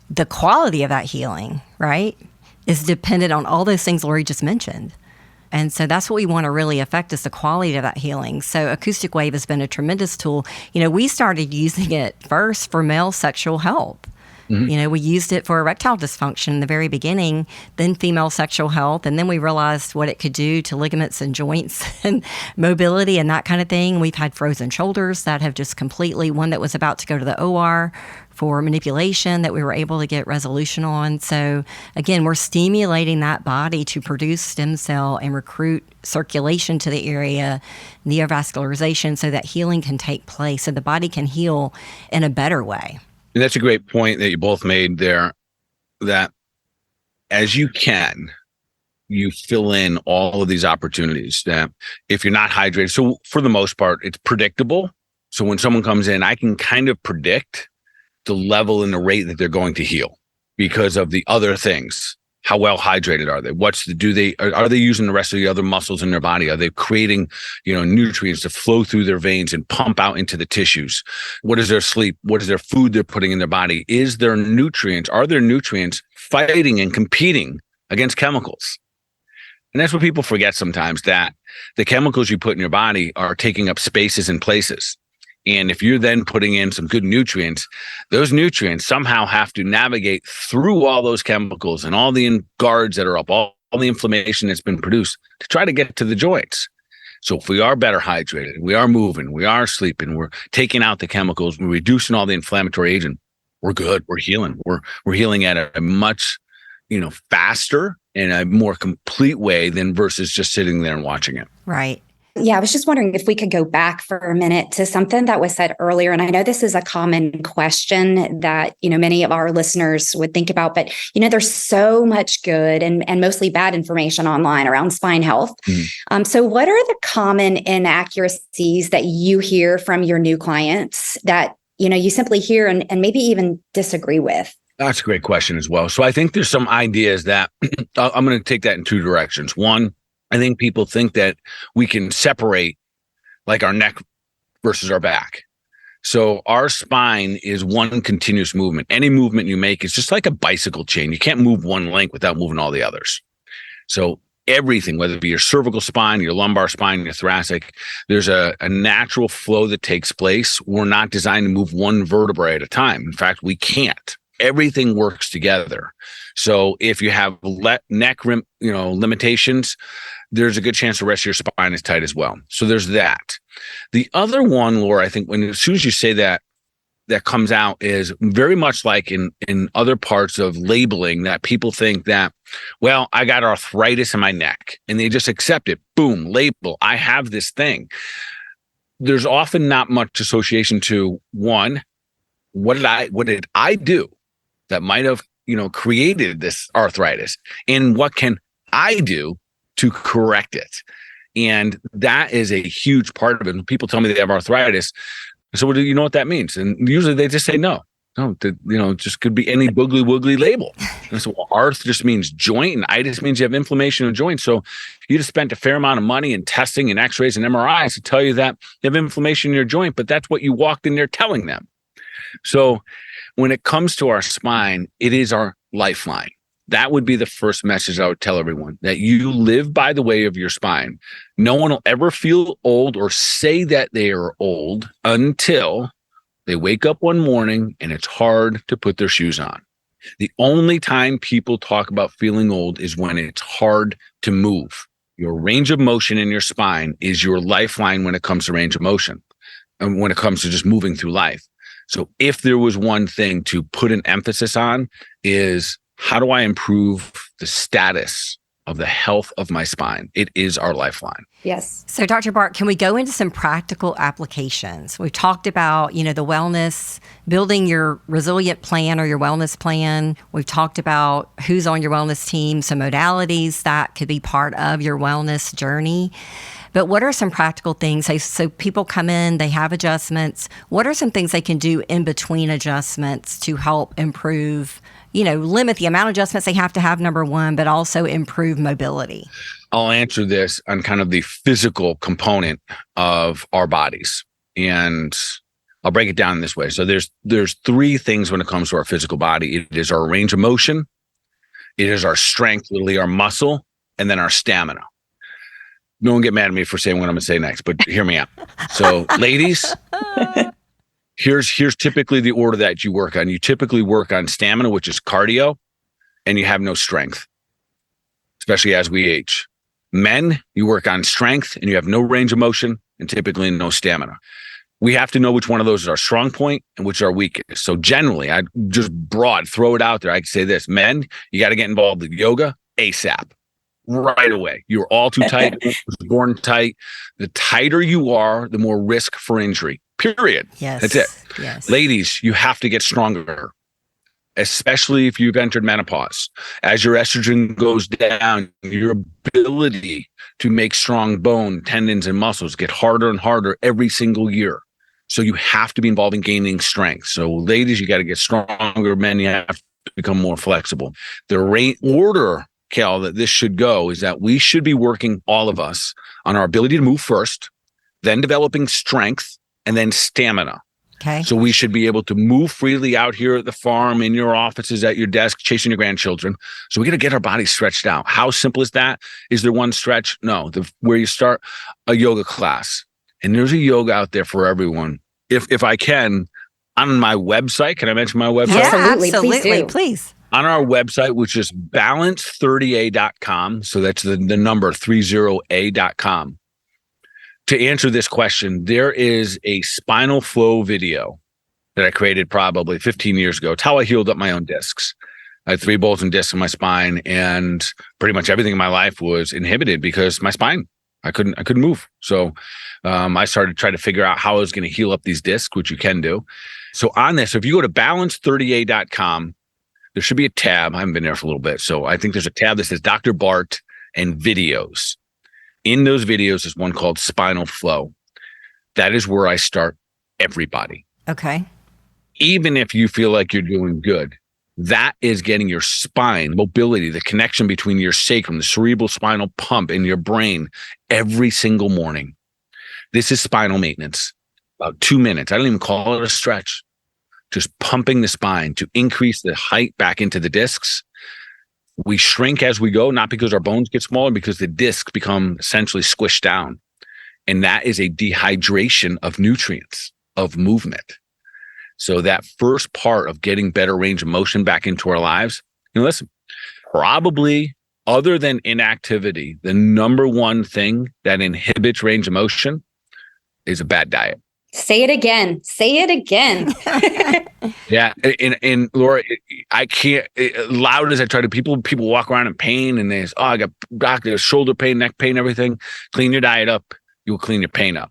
the quality of that healing, right, is dependent on all those things Lori just mentioned. And so that's what we want to really affect, is the quality of that healing. So acoustic wave has been a tremendous tool. We started using it first for male sexual health. Mm-hmm. We used it for erectile dysfunction in the very beginning, then female sexual health. And then we realized what it could do to ligaments and joints and mobility and that kind of thing. We've had frozen shoulders that have just completely, one that was about to go to the OR for manipulation, that we were able to get resolution on. So again, we're stimulating that body to produce stem cell and recruit circulation to the area, neovascularization, so that healing can take place, so the body can heal in a better way. And that's a great point that you both made there, that as you can, you fill in all of these opportunities that if you're not hydrated, so for the most part, it's predictable. So when someone comes in, I can kind of predict the level and the rate that they're going to heal because of the other things. How well hydrated are they? Are they using the rest of the other muscles in their body? Are they creating, nutrients to flow through their veins and pump out into the tissues? What is their sleep? What is their food they're putting in their body? Are their nutrients fighting and competing against chemicals? And that's what people forget sometimes, that the chemicals you put in your body are taking up spaces and places. And if you're then putting in some good nutrients, those nutrients somehow have to navigate through all those chemicals and all the guards that are up, all the inflammation that's been produced to try to get to the joints. So if we are better hydrated, we are moving, we are sleeping, we're taking out the chemicals, we're reducing all the inflammatory agent, we're good. We're healing. We're healing at a much, faster and a more complete way than versus just sitting there and watching it. Right. Yeah, I was just wondering if we could go back for a minute to something that was said earlier. And I know this is a common question that, many of our listeners would think about, but, there's so much good and mostly bad information online around spine health. So what are the common inaccuracies that you hear from your new clients that, you simply hear and maybe even disagree with? That's a great question as well. So I think there's some ideas that I'm going to take that in two directions. One, I think people think that we can separate like our neck versus our back. So our spine is one continuous movement. Any movement you make is just like a bicycle chain. You can't move one link without moving all the others. So everything, whether it be your cervical spine, your lumbar spine, your thoracic, there's a natural flow that takes place. We're not designed to move one vertebrae at a time. In fact, we can't. Everything works together. So if you have neck limitations, there's a good chance the rest of your spine is tight as well. So there's that. The other one, Laura, I think as soon as you say that comes out is very much like in other parts of labeling that people think that, well, I got arthritis in my neck and they just accept it. Boom, label. I have this thing. There's often not much association to one, what did I do that might have, created this arthritis, and what can I do to correct it? And that is a huge part of it. When people tell me they have arthritis, so what do you know what that means? And usually they just say no, it just could be any boogly woogly label. And so arth just means joint, and itis means you have inflammation in joints. So you just spent a fair amount of money in testing and x-rays and MRIs to tell you that you have inflammation in your joint, but that's what you walked in there telling them. So when it comes to our spine, it is our lifeline. That would be the first message I would tell everyone, that you live by the way of your spine. No one will ever feel old or say that they are old until they wake up one morning and it's hard to put their shoes on. The only time people talk about feeling old is when it's hard to move. Your range of motion in your spine is your lifeline when it comes to range of motion and when it comes to just moving through life. So if there was one thing to put an emphasis on is, how do I improve the status of the health of my spine? It is our lifeline. Yes. So Dr. Bart, can we go into some practical applications? We've talked about, the wellness, building your resilient plan or your wellness plan. We've talked about who's on your wellness team, some modalities that could be part of your wellness journey. But what are some practical things? So people come in, they have adjustments. What are some things they can do in between adjustments to help improve, limit the amount of adjustments they have to have, number one, but also improve mobility? I'll answer this on kind of the physical component of our bodies. And I'll break it down in this way. So there's three things when it comes to our physical body. It is our range of motion, it is our strength, literally our muscle, and then our stamina. No one get mad at me for saying what I'm going to say next, but hear me out. So ladies, here's typically the order that you work on. You typically work on stamina, which is cardio, and you have no strength, especially as we age. Men, you work on strength and you have no range of motion and typically no stamina. We have to know which one of those is our strong point and which is our weakest. So generally, I just throw it out there. I can say this: men, you got to get involved with yoga ASAP. Right away. You're all too tight. Born tight. The tighter you are, the more risk for injury. Period. Yes. That's it. Yes. Ladies, you have to get stronger, especially if you've entered menopause. As your estrogen goes down, your ability to make strong bone, tendons, and muscles get harder and harder every single year. So you have to be involved in gaining strength. So ladies, you got to get stronger. Men, you have to become more flexible. The order, Cal, that this should go is that we should be working, all of us, on our ability to move first, then developing strength, and then stamina. Okay. So we should be able to move freely out here at the farm, in your offices, at your desk, chasing your grandchildren. So we got to get our bodies stretched out. How simple is that? Is there one stretch? No. Where you start a yoga class, and there's a yoga out there for everyone. If I can, on my website, can I mention my website? Yeah, absolutely. Please do. Please. On our website, which is balance30a.com. So that's the number 30a.com. To answer this question, there is a spinal flow video that I created probably 15 years ago. It's how I healed up my own discs. I had 3 bolts and discs in my spine, and pretty much everything in my life was inhibited because my spine, I couldn't move. So I started trying to figure out how I was going to heal up these discs, which you can do. So on this, if you go to balance30a.com, there should be a tab. I haven't been there for a little bit. So I think there's a tab that says Dr. Bart and videos. In those videos is one called Spinal Flow. That is where I start everybody. Okay. Even if you feel like you're doing good, that is getting your spine mobility, the connection between your sacrum, the cerebral spinal pump, and your brain every single morning. This is spinal maintenance. About 2 minutes. I don't even call it a stretch. Just pumping the spine to increase the height back into the discs. We shrink as we go, not because our bones get smaller, because the discs become essentially squished down. And that is a dehydration of nutrients, of movement. So that first part of getting better range of motion back into our lives, listen, probably other than inactivity, the number one thing that inhibits range of motion is a bad diet. Say it again. Say it again. Yeah. And Laura, I can't, loud as I try to, people walk around in pain and they say, I got doctor, shoulder pain, neck pain, everything. Clean your diet up. You'll clean your pain up.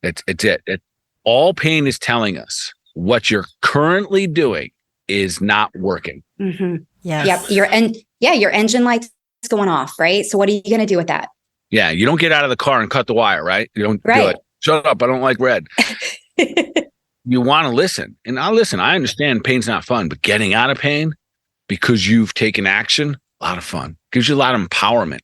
It's it. All pain is telling us what you're currently doing is not working. Mm-hmm. Yes. Yep. Your engine light's going off, right? So what are you going to do with that? Yeah. You don't get out of the car and cut the wire, right? You don't do it. Shut up. I don't like red. You want to listen. And I'll listen. I understand pain's not fun, but getting out of pain because you've taken action, a lot of fun. Gives you a lot of empowerment.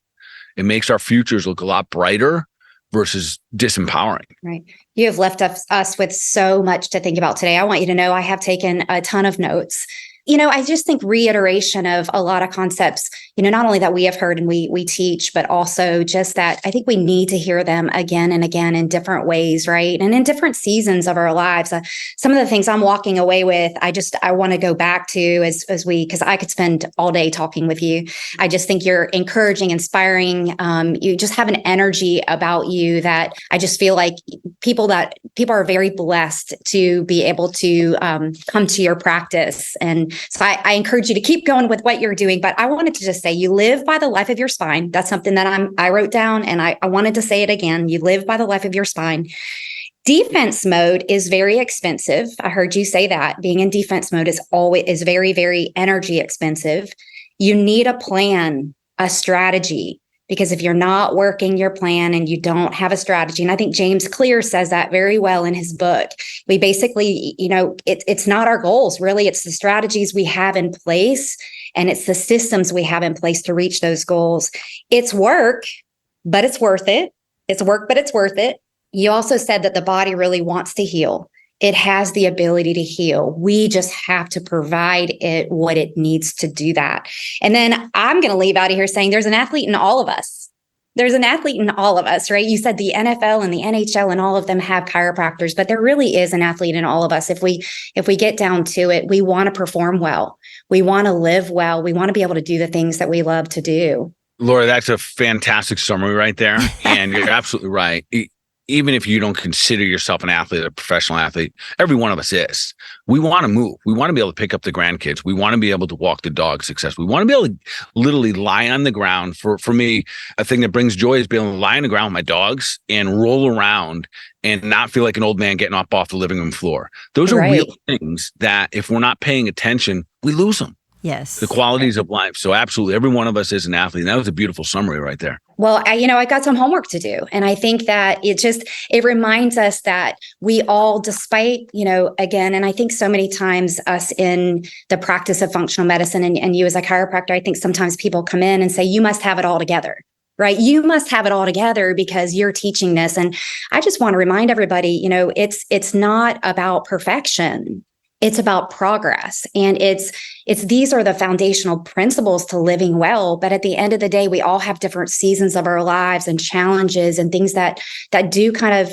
It makes our futures look a lot brighter versus disempowering. Right. You have left us with so much to think about today. I want you to know I have taken a ton of notes. I just think reiteration of a lot of concepts, not only that we have heard and we teach, but also just that I think we need to hear them again and again in different ways, right? And in different seasons of our lives. Some of the things I'm walking away with, I want to go back to because I could spend all day talking with you. I just think you're encouraging, inspiring. You just have an energy about you that I just feel like people are very blessed to be able to come to your practice. And so I encourage you to keep going with what you're doing. But I wanted to just say you live by the life of your spine. That's something that I wrote down, and I wanted to say it again. You live by the life of your spine. Defense mode is very expensive. I heard you say that. Being in defense mode is very, very energy expensive. You need a plan, a strategy. Because if you're not working your plan and you don't have a strategy, and I think James Clear says that very well in his book, we basically, it's not our goals, really. It's the strategies we have in place, and it's the systems we have in place to reach those goals. It's work, but it's worth it. It's work, but it's worth it. You also said that the body really wants to heal. It has the ability to heal. We just have to provide it what it needs to do that. And then I'm going to leave out of here saying there's an athlete in all of us. There's an athlete in all of us, right? You said the NFL and the NHL and all of them have chiropractors, but there really is an athlete in all of us. If we get down to it, we want to perform well. We want to live well. We want to be able to do the things that we love to do. Laura, that's a fantastic summary right there. And you're absolutely right. Even if you don't consider yourself an athlete, a professional athlete, every one of us is. We want to move. We want to be able to pick up the grandkids. We want to be able to walk the dog successfully. We want to be able to literally lie on the ground. For me, a thing that brings joy is being able to lie on the ground with my dogs and roll around and not feel like an old man getting up off the living room floor. Those are real things that if we're not paying attention, we lose them. Yes. The qualities of life. So absolutely, every one of us is an athlete. And that was a beautiful summary right there. Well, I got some homework to do. And I think that it reminds us that we all, despite, again, and I think so many times us in the practice of functional medicine and you as a chiropractor, I think sometimes people come in and say, you must have it all together, right? You must have it all together because you're teaching this. And I just want to remind everybody, it's not about perfection. It's about progress. And it's these are the foundational principles to living well. But at the end of the day, we all have different seasons of our lives and challenges and things that do kind of,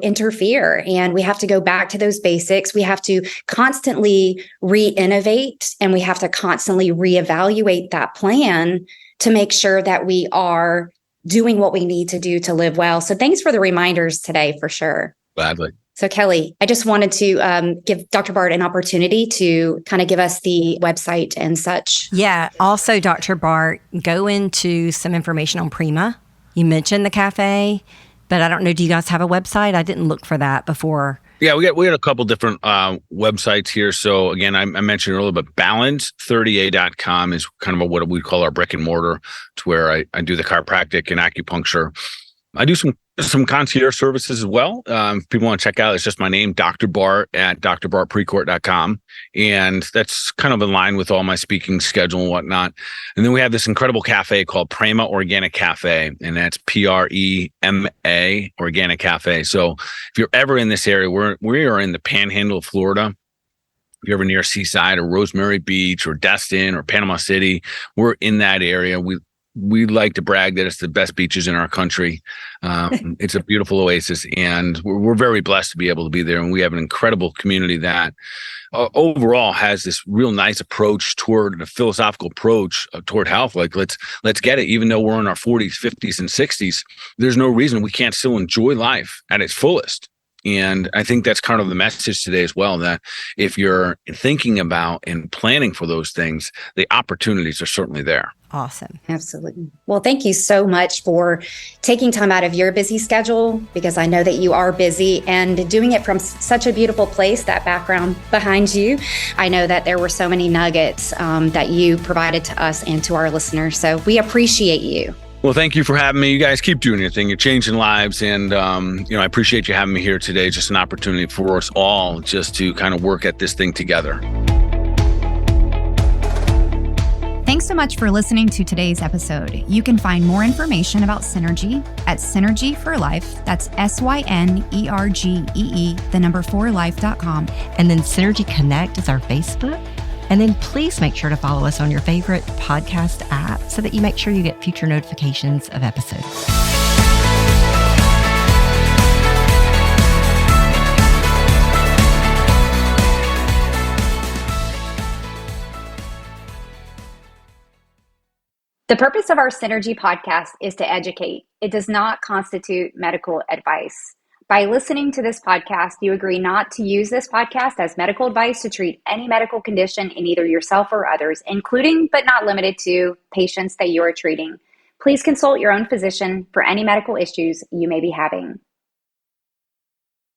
interfere. And we have to go back to those basics. We have to constantly re-innovate, and we have to constantly reevaluate that plan to make sure that we are doing what we need to do to live well. So thanks for the reminders today, for sure. Gladly. So Kelly, I just wanted to give Dr. Bart an opportunity to kind of give us the website and such. Yeah. Also, Dr. Bart, go into some information on Prima. You mentioned the cafe, but I don't know, do you guys have a website? I didn't look for that before. Yeah, we got a couple different websites here. So again, I mentioned earlier, but balance30a.com is kind of what we call our brick and mortar. It's where I do the chiropractic and acupuncture. I do some concierge services as well. If people want to check out, it's just my name, Dr. Bart at drbartprecourt.com. And that's kind of in line with all my speaking schedule and whatnot. And then we have this incredible cafe called Prema Organic Cafe, and that's PREMA Organic Cafe. So if you're ever in this area, we are in the Panhandle of Florida. If you're ever near Seaside or Rosemary Beach or Destin or Panama City, we're in that area. We like to brag that it's the best beaches in our country. It's a beautiful oasis, and we're very blessed to be able to be there. And we have an incredible community that overall has this real nice approach toward a philosophical approach toward health. Like let's get it. Even though we're in our 40s, 50s, and 60s, there's no reason we can't still enjoy life at its fullest. And I think that's kind of the message today as well, that if you're thinking about and planning for those things, the opportunities are certainly there. Awesome. Absolutely. Well, thank you so much for taking time out of your busy schedule, because I know that you are busy, and doing it from such a beautiful place, that background behind you. I know that there were so many nuggets that you provided to us and to our listeners. So we appreciate you. Well, thank you for having me. You guys keep doing your thing. You're changing lives. And, I appreciate you having me here today. Just an opportunity for us all just to kind of work at this thing together. Thanks so much for listening to today's episode. You can find more information about Synergy at Synergy for Life. That's SYNERGEE, 4life.com. And then Synergy Connect is our Facebook. And then please make sure to follow us on your favorite podcast app so that you make sure you get future notifications of episodes. The purpose of our Synergy podcast is to educate. It does not constitute medical advice. By listening to this podcast, you agree not to use this podcast as medical advice to treat any medical condition in either yourself or others, including but not limited to patients that you are treating. Please consult your own physician for any medical issues you may be having.